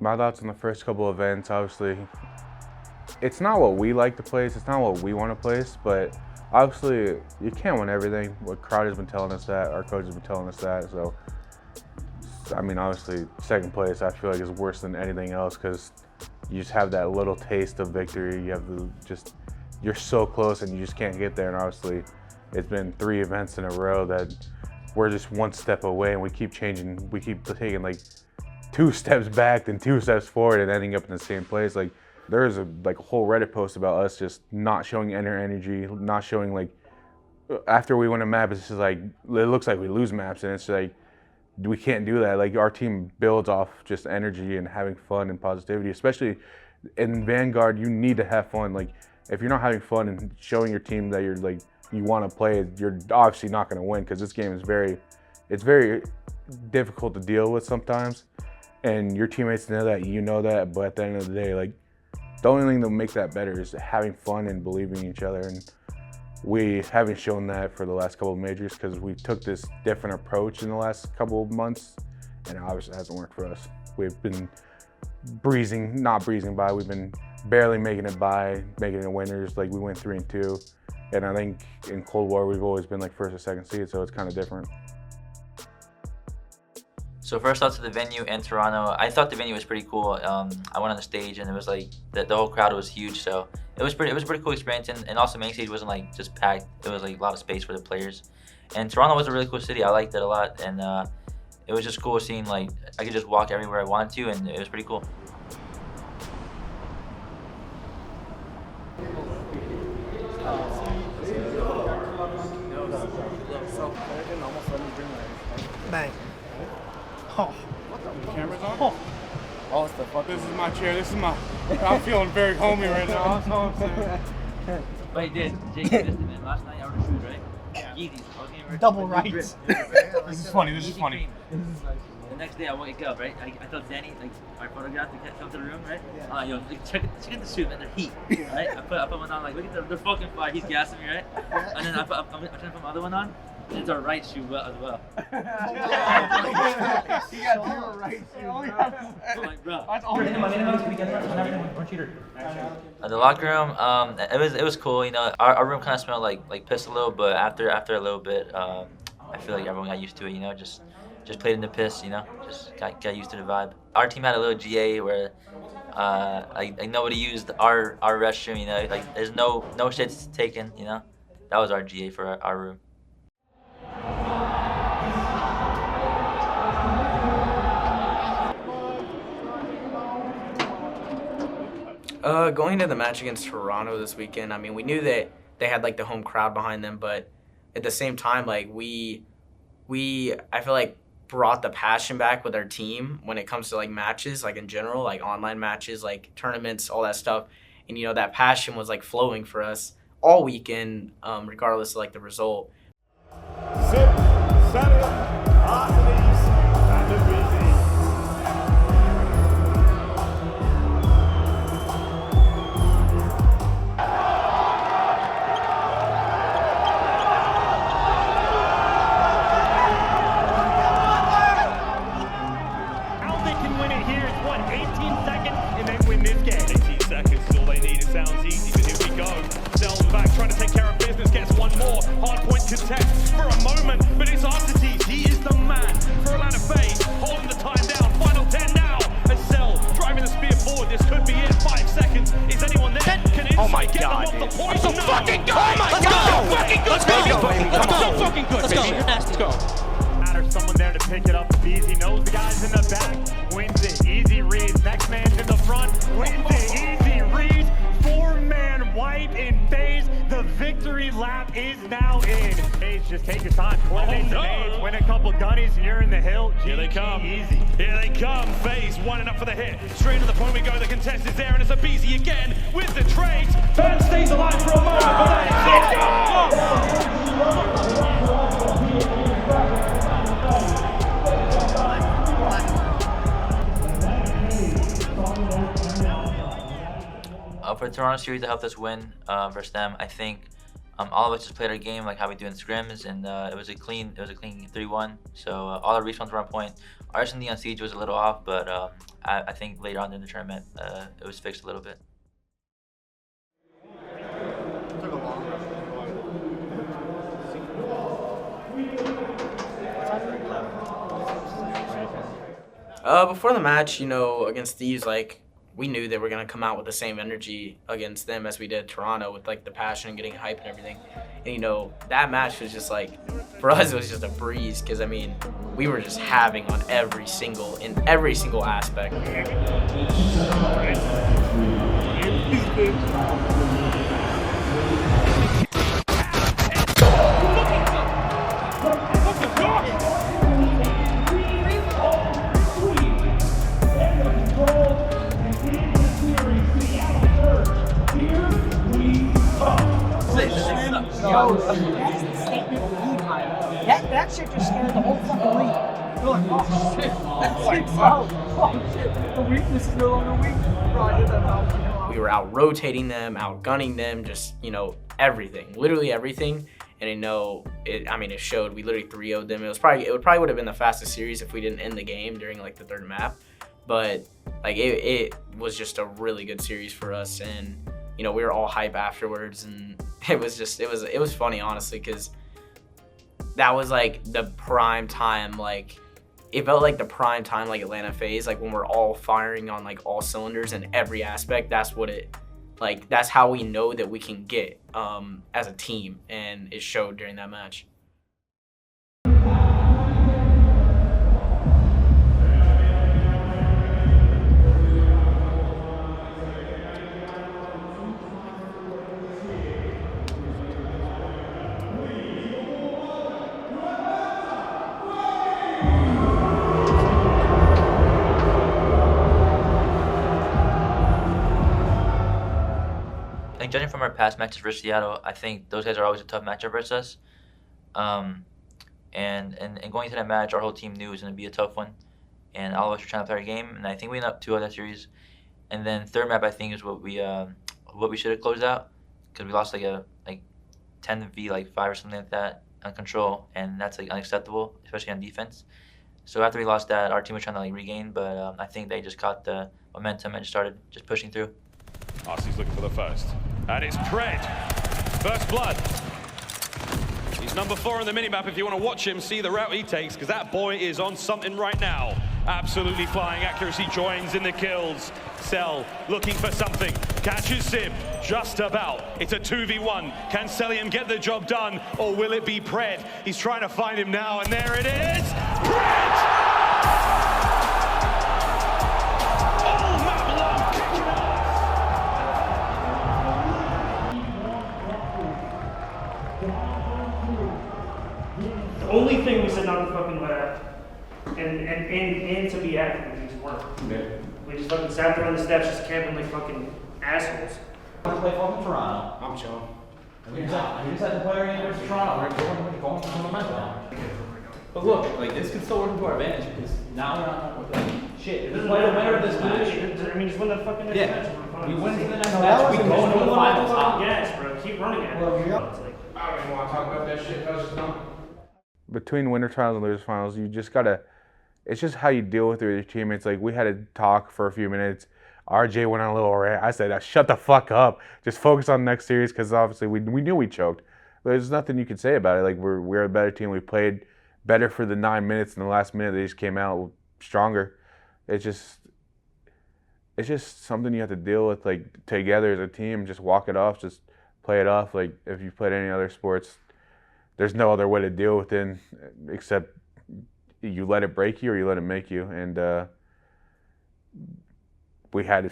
My thoughts on the first couple events, obviously, it's not what we like to place, it's not what we want to place, but obviously you can't win everything. What Crowd has been telling us that, our coach has been telling us that, so I mean, obviously second place I feel like is worse than anything else because you just have that little taste of victory. You have to just, you're so close and you just can't get there, and obviously it's been 3 events in a row that we're just one step away and we keep changing, we keep taking like 2 steps back then 2 steps forward and ending up in the same place. Like there's a whole Reddit post about us just not showing inner energy, not showing like, after we win a map, it's just like, it looks like we lose maps and it's like, we can't do that. Like our team builds off just energy and having fun and positivity, especially in Vanguard, you need to have fun. Like if you're not having fun and showing your team that you're like, you want to play, you're obviously not going to win because this game is it's very difficult to deal with sometimes. And your teammates know that, you know that, but at the end of the day, like the only thing that will make that better is having fun and believing in each other. And we haven't shown that for the last couple of majors because we took this different approach in the last couple of months and it obviously hasn't worked for us. We've been not breezing by, we've been barely making it by, making it winners. Like we went 3-2. And I think in Cold War, we've always been like 1st or 2nd seed, so it's kind of different. So first off to the venue in Toronto, I thought the venue was pretty cool. I went on the stage and it was like, the whole crowd was huge, so it was a pretty cool experience. And also main stage wasn't like just packed, it was like a lot of space for the players. And Toronto was a really cool city, I liked it a lot. And it was just cool seeing like, I could just walk everywhere I wanted to and it was pretty cool. Bang. Oh. The camera's on? Oh, it's the fuck. This is my chair. This is my. I'm feeling very homey right now. That's all I'm saying. Wait, Jake missed it, man. Last night I ordered shoes, right? Yeah. Yeezys. Double right. This is funny. This is funny. The next day I wake up, right? I told Danny, like, my photograph to come to the room, right? Yeah. I'm like, yo, like, check out the suit, man. They're heat, right? I put one on, like, look at them. They're fucking fire. He's gassing me, right? And then I'm trying to put my other one on. It's a right shoe as well. He got 2 right shoes. I'm like, bro. The locker room, it was cool. You know, our room kind of smelled like piss a little, but after a little bit, I feel like everyone got used to it. You know, just played in the piss. You know, just got used to the vibe. Our team had a little GA where like nobody used our restroom. You know, like there's no shits taken. You know, that was our GA for our room. Going into the match against Toronto this weekend, I mean, we knew that they had like the home crowd behind them, but at the same time, like we I feel like brought the passion back with our team when it comes to like matches, like in general, like online matches, like tournaments, all that stuff. And you know, that passion was like flowing for us all weekend, regardless of like the result. Trying to take care of business, gets one more hard point contest for a moment, but it's Artites. He is the man for Atlanta FaZe, holding the time down. Final 10 now. And Cell driving the spear forward. This could be it. 5 seconds. Is anyone there? Can Insight get them off the point? So fucking good! Oh my God! So fucking good, baby! So fucking good, baby! Let's go. Matters someone there to pick it up. Easy knows the guys in the back. Wins it. Easy reads. Next man's in the front. Wins it. Easy reads. 4-man wipe in FaZe. The victory lap is now in. FaZe, just take your time. Coordinate the nades, win a couple gunnies, and you're in the hill. Here they come. Easy. Here they come. FaZe winding up for the hit. Straight to the point we go. The contest is there, and it's a BZ again with the trades. Ben stays alive for a moment, but that is it. For the Toronto series to help us win versus them, I think All of us just played our game like how we do in scrims, and it was a clean 3-1. So all our respawns were on point. Our S&D on Siege was a little off, but I think later on in the tournament it was fixed a little bit. Before the match, you know, against Thieves, like, we knew they were going to come out with the same energy against them as we did Toronto, with like the passion and getting hype and everything. And you know, that match was just like, for us it was just a breeze, because I mean, we were just having on every single aspect. That shit just scared the whole fucking league. They're like, oh shit, that's like, oh shit, the weakness is no longer weak. Bro, I did that now. We were out rotating them, outgunning them, just, you know, everything, literally everything. And I know it showed. We literally 3-0'd them. It probably would have been the fastest series if we didn't end the game during like the third map. But like it was just a really good series for us, and you know, we were all hype afterwards, and it was funny, honestly, because that was like the prime time, like it felt like the prime time, like Atlanta FaZe, like when we're all firing on like all cylinders in every aspect. That's how we know that we can get as a team, and it showed during that match. Judging from our past matches versus Seattle, I think those guys are always a tough matchup versus us. And going into that match, our whole team knew it was going to be a tough one, and all of us were trying to play our game. And I think we went up 2-0 that series. And then third map, I think, is what we should have closed out, because we lost like 10v 5 or something like that on control, and that's like unacceptable, especially on defense. So after we lost that, our team was trying to like regain, but I think they just caught the momentum and just started just pushing through. RC's looking for the first. And it's Pred. First blood. He's number 4 on the minimap. If you want to watch him, see the route he takes, because that boy is on something right now. Absolutely flying. Accuracy joins in the kills. Cell looking for something. Catches Sib just about. It's a 2v1. Can Cellium get the job done, or will it be Pred? He's trying to find him now, and there it is. Pred! The only thing we said not to fucking laugh and to be active in these work. Yeah. We just fucking sat there on the steps just camping like fucking assholes. I want to play fucking Toronto. I'm chilling. We just had to play our game versus Toronto. We're going to momentum. But look, like this could still work into our advantage, because now we're not with like shit. If we play the winner of this match, I mean, just win the fucking next match. We win the next match. We go into the finals. Yes, bro. Keep running at it. It's like, I don't even want to talk about that shit. That's just not. Between winter finals and losers finals, you just gotta. It's just how you deal with your teammates. Like, we had to talk for a few minutes. RJ went on a little rant. I said, "Shut the fuck up. Just focus on the next series," because obviously we knew we choked. But there's nothing you can say about it. Like, we're a better team. We played better for the 9 minutes, and the last minute they just came out stronger. It's just something you have to deal with, like, together as a team. Just walk it off. Just play it off. Like, if you've played any other sports, there's no other way to deal with it except you let it break you or you let it make you. And we had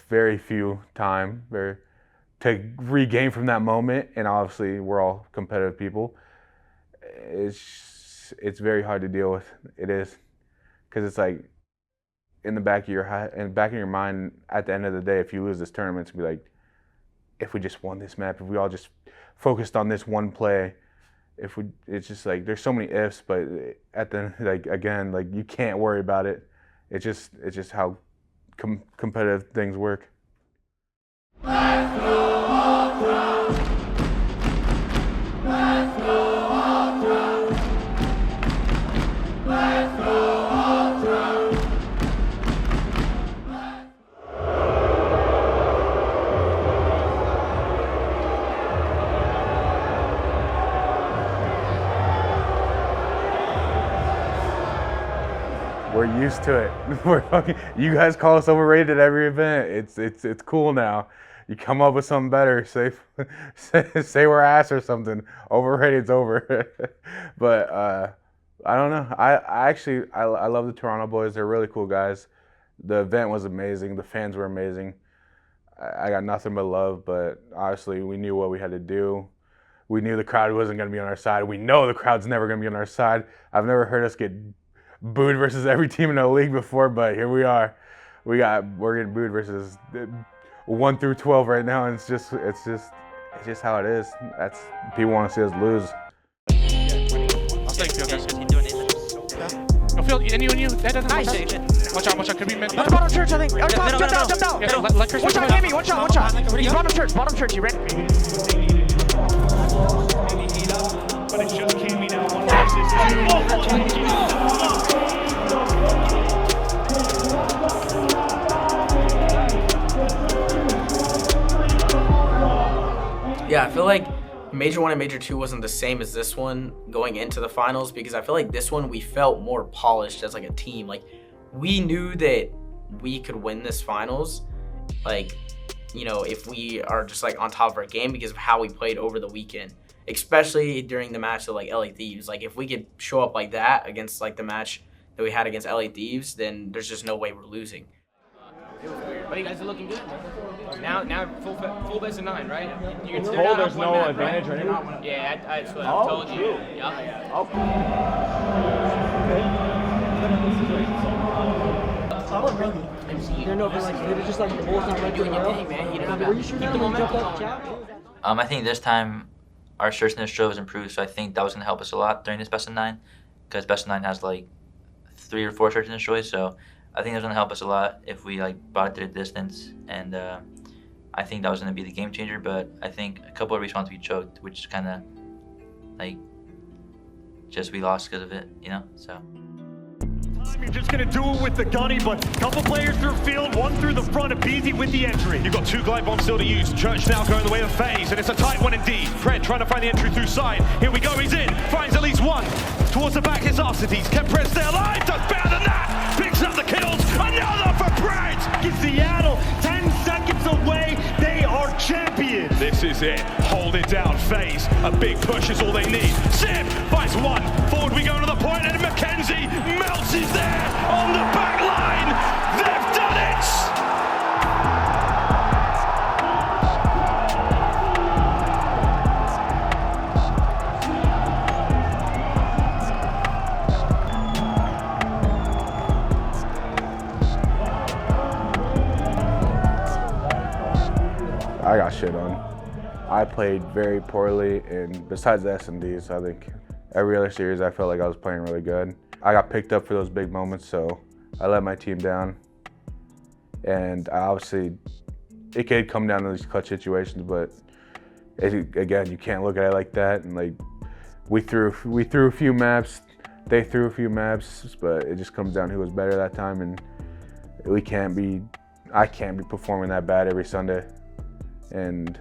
very few time to regain from that moment. And obviously, we're all competitive people. It's very hard to deal with. It is, because it's like in the back of your mind. At the end of the day, if you lose this tournament, to be like, if we just won this map, if we all just focused on this one play. It's just like there's so many ifs, but at the again, you can't worry about it. It's just how competitive things work. getting used to it. We're fucking, you guys call us overrated at every event. It's cool now. You come up with something better, say we're ass or something. Overrated's over. But I don't know. I love the Toronto boys. They're really cool guys. The event was amazing. The fans were amazing. I got nothing but love, but obviously we knew what we had to do. We knew the crowd wasn't going to be on our side. We know the crowd's never going to be on our side. I've never heard us get booed versus every team in the league before, but here we are. We're getting booed versus 1 through 12 right now, and it's just how it is. That's people want to see us lose. I'll take field, guys. No field, anyone you? That doesn't Watch out, could be meant. That's bottom church, I think. Jump out. Yeah, let Chris One shot, Cammy, one shot. He's bottom church, you ready? But it's just Cammy now. Yeah, I feel like Major 1 and Major 2 wasn't the same as this one going into the finals, because I feel like this one we felt more polished as like a team. Like, we knew that we could win this finals, like, you know, if we are just like on top of our game because of how we played over the weekend, especially during the match of like LA Thieves. Like, if we could show up like that against like the match that we had against LA Thieves, then there's just no way we're losing. But you guys are looking good. Now full best of 9, right? You can Hold, there's no advantage or anything? Yeah, that's what I told you. Yeah. They're no, like, they're just like the ball's not right. Doing your thing, man. You don't Were you shooting keep the when you jumped momentum up, going. Chad? I think this time our searchness drill was improved, so I think that was gonna help us a lot during this best of 9, because best of 9 has like 3 or 4 search and destroys. So I think it was gonna help us a lot if we like brought it to the distance, and I think that was gonna be the game changer. But I think a couple of respawns we choked, which kind of like just we lost because of it, you know. So. You're just going to do it with the gunny, but a couple players through field, one through the front of Beezy with the entry. You've got 2 glide bombs still to use. Church now going the way of FaZe, and it's a tight one indeed. Fred trying to find the entry through side. Here we go, he's in. Finds at least one. Towards the back is Arcides. Kept Fred stay alive, does better than that. Picks up the kills. Another for Fred. Seattle, 10 seconds away. They are champions. This is it. Hold it down, FaZe. A big push is all they need. Sim finds one. Forward we go to the point, and Mackenzie melts is there on the back line. They've done it. I got shit on. I played very poorly, and besides the S&Ds, I think every other series I felt like I was playing really good. I got picked up for those big moments, so I let my team down. And obviously, it could come down to these clutch situations, but again, you can't look at it like that. And like, we threw a few maps, they threw a few maps, but it just comes down to who was better that time. And I can't be performing that bad every Sunday, and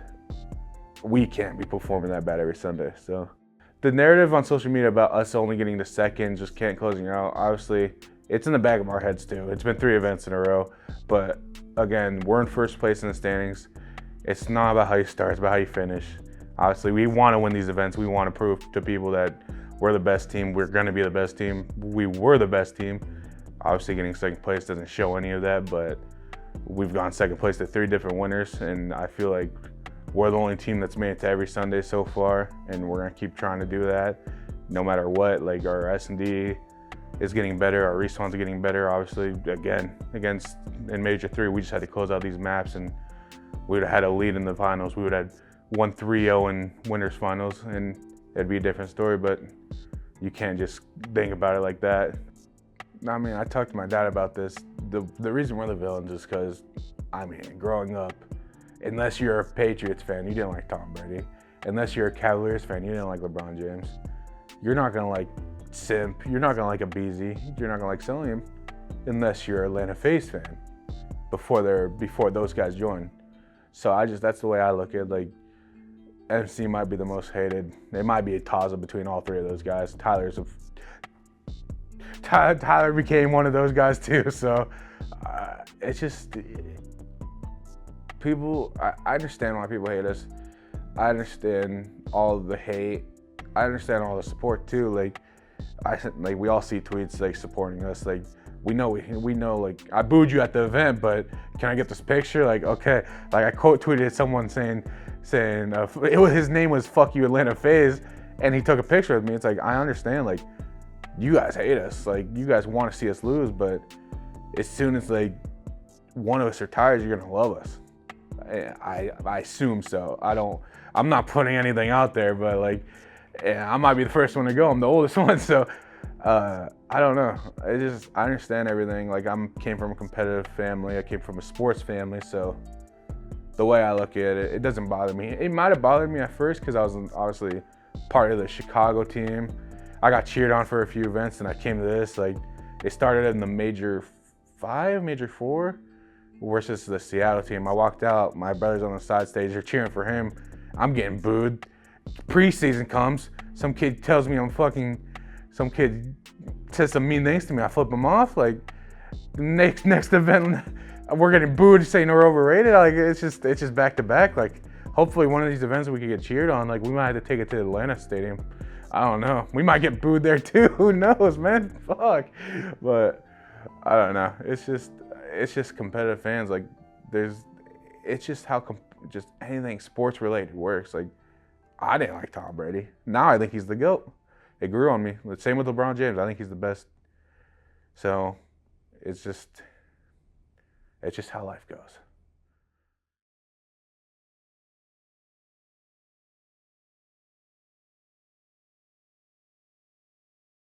we can't be performing that bad every Sunday. So the narrative on social media about us only getting to second, just can't closing out, obviously it's in the back of our heads too. It's been 3 events in a row, but again, we're in first place in the standings. It's not about how you start, it's about how you finish. Obviously, we want to win these events. We want to prove to people that we're the best team. We're going to be the best team. We were the best team. Obviously, getting second place doesn't show any of that, but we've gone second place to 3 different winners, and I feel like we're the only team that's made it to every Sunday so far, and we're gonna keep trying to do that no matter what. Like, our S&D is getting better, our respawns are getting better. Obviously, again, in Major 3, we just had to close out these maps, and we would have had a lead in the finals. We would have won 3-0 in winners finals, and it'd be a different story, but you can't just think about it like that. I mean, I talked to my dad about this. The reason we're the villains is because, I mean, growing up, unless you're a Patriots fan, you didn't like Tom Brady. Unless you're a Cavaliers fan, you didn't like LeBron James. You're not gonna like Simp. You're not gonna like a BZ. You're not gonna like Cillian, unless you're an Atlanta FaZe fan. Before those guys joined. So that's the way I look at it. Like, MC might be the most hated. It might be a toss-up between all 3 of those guys. Tyler became one of those guys too. So it's just people. I understand why people hate us. I understand all the hate. I understand all the support too. Like we all see tweets like supporting us. Like we know like I booed you at the event, but can I get this picture? Like okay, like I quote tweeted someone saying his name was "Fuck you Atlanta FaZe," and he took a picture of me. It's like I understand. Like you guys hate us. Like you guys want to see us lose, but as soon as like one of us retires, you're gonna love us. I assume so. I'm not putting anything out there, but like, I might be the first one to go. I'm the oldest one, so I don't know. I understand everything. Like came from a competitive family. I came from a sports family, so the way I look at it, it doesn't bother me. It might have bothered me at first because I was obviously part of the Chicago team. I got cheered on for a few events, and I came to this. Like, it started in the Major 5, Major 4 versus the Seattle team. I walked out. My brother's on the side stage. They're cheering for him. I'm getting booed. Preseason comes. Some kid tells me some kid says some mean things to me. I flip him off. Like, next event, we're getting booed saying we're overrated. Like, it's just back to back. Like, hopefully one of these events we could get cheered on. Like, we might have to take it to the Atlanta Stadium. I don't know. We might get booed there too. Who knows, man? Fuck. But I don't know. It's just competitive fans. Like, it's just how just anything sports related works. Like, I didn't like Tom Brady. Now I think he's the GOAT. It grew on me. The same with LeBron James. I think he's the best. So it's just how life goes.